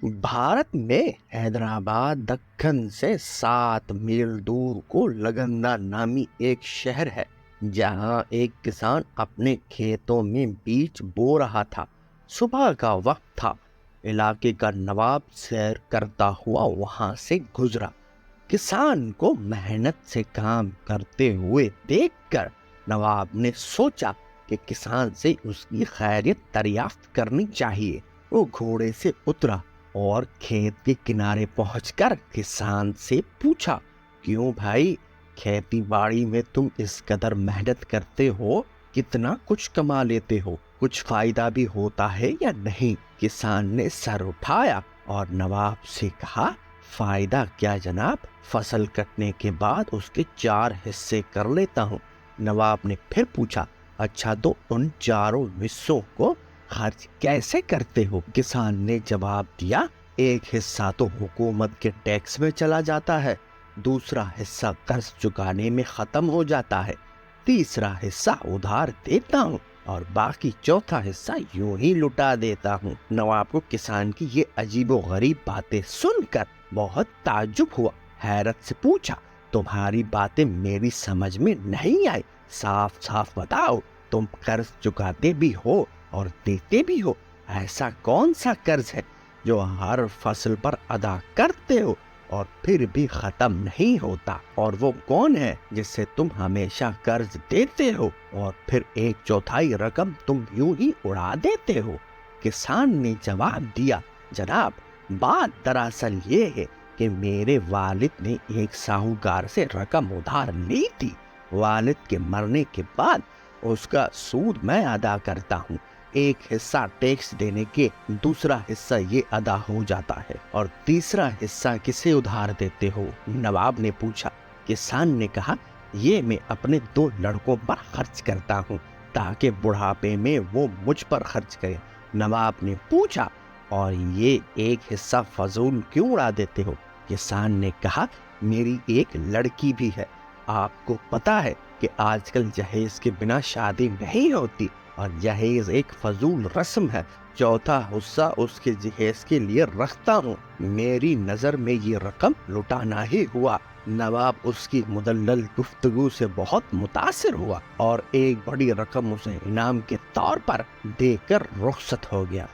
بھارت میں حیدرآباد دکن سے 7 میل دور کو لگندا نامی ایک شہر ہے، جہاں ایک کسان اپنے کھیتوں میں بیج بو رہا تھا۔ صبح کا وقت تھا۔ علاقے کا نواب سیر کرتا ہوا وہاں سے گزرا۔ کسان کو محنت سے کام کرتے ہوئے دیکھ کر نواب نے سوچا کہ کسان سے اس کی خیریت دریافت کرنی چاہیے۔ وہ گھوڑے سے اترا اور کھیت کے کنارے پہنچ کر کسان سے پوچھا، کیوں بھائی، کھیتی باڑی میں تم اس قدر محنت کرتے ہو، کتنا کچھ کما لیتے ہو، کچھ فائدہ بھی ہوتا ہے یا نہیں؟ کسان نے سر اٹھایا اور نواب سے کہا، فائدہ کیا جناب، فصل کٹنے کے بعد اس کے 4 حصے کر لیتا ہوں۔ نواب نے پھر پوچھا، اچھا تو ان 4 حصوں کو خرچ کیسے کرتے ہو؟ کسان نے جواب دیا، ایک حصہ تو حکومت کے ٹیکس میں چلا جاتا ہے، دوسرا حصہ قرض چکانے میں ختم ہو جاتا ہے، تیسرا حصہ ادھار دیتا ہوں اور باقی چوتھا حصہ یوں ہی لٹا دیتا ہوں۔ نواب کو کسان کی یہ عجیب و غریب باتیں سن کر بہت تعجب ہوا۔ حیرت سے پوچھا، تمہاری باتیں میری سمجھ میں نہیں آئی، صاف صاف بتاؤ، تم قرض چکاتے بھی ہو اور دیتے بھی ہو؟ ایسا کون سا قرض ہے جو ہر فصل پر ادا کرتے ہو اور پھر بھی ختم نہیں ہوتا؟ اور وہ کون ہے جس سے تم ہمیشہ قرض دیتے ہو اور پھر 1/4 رقم تم یوں ہی اڑا دیتے ہو؟ کسان نے جواب دیا، جناب، بات دراصل یہ ہے کہ میرے والد نے ایک ساہوکار سے رقم ادھار لی تھی۔ والد کے مرنے کے بعد اس کا سود میں ادا کرتا ہوں۔ ایک حصہ ٹیکس دینے کے، دوسرا حصہ یہ ادا ہو جاتا ہے، اور تیسرا حصہ کسے ادھار دیتے ہو؟ نواب نے پوچھا۔ کسان نے کہا، یہ میں اپنے 2 لڑکوں پر خرچ کرتا ہوں تاکہ بڑھاپے میں وہ مجھ پر خرچ کرے۔ نواب نے پوچھا، اور یہ ایک حصہ فضول کیوں اڑا دیتے ہو؟ کسان نے کہا، میری ایک لڑکی بھی ہے، آپ کو پتا ہے کہ آج کل جہیز کے بنا شادی نہیں ہوتی، اور جہیز ایک فضول رسم ہے، چوتھا حصہ اس کے جہیز کے لیے رکھتا ہوں۔ میری نظر میں یہ رقم لٹانا ہی ہوا۔ نواب اس کی مدلل گفتگو سے بہت متاثر ہوا اور ایک بڑی رقم اسے انعام کے طور پر دے کر رخصت ہو گیا۔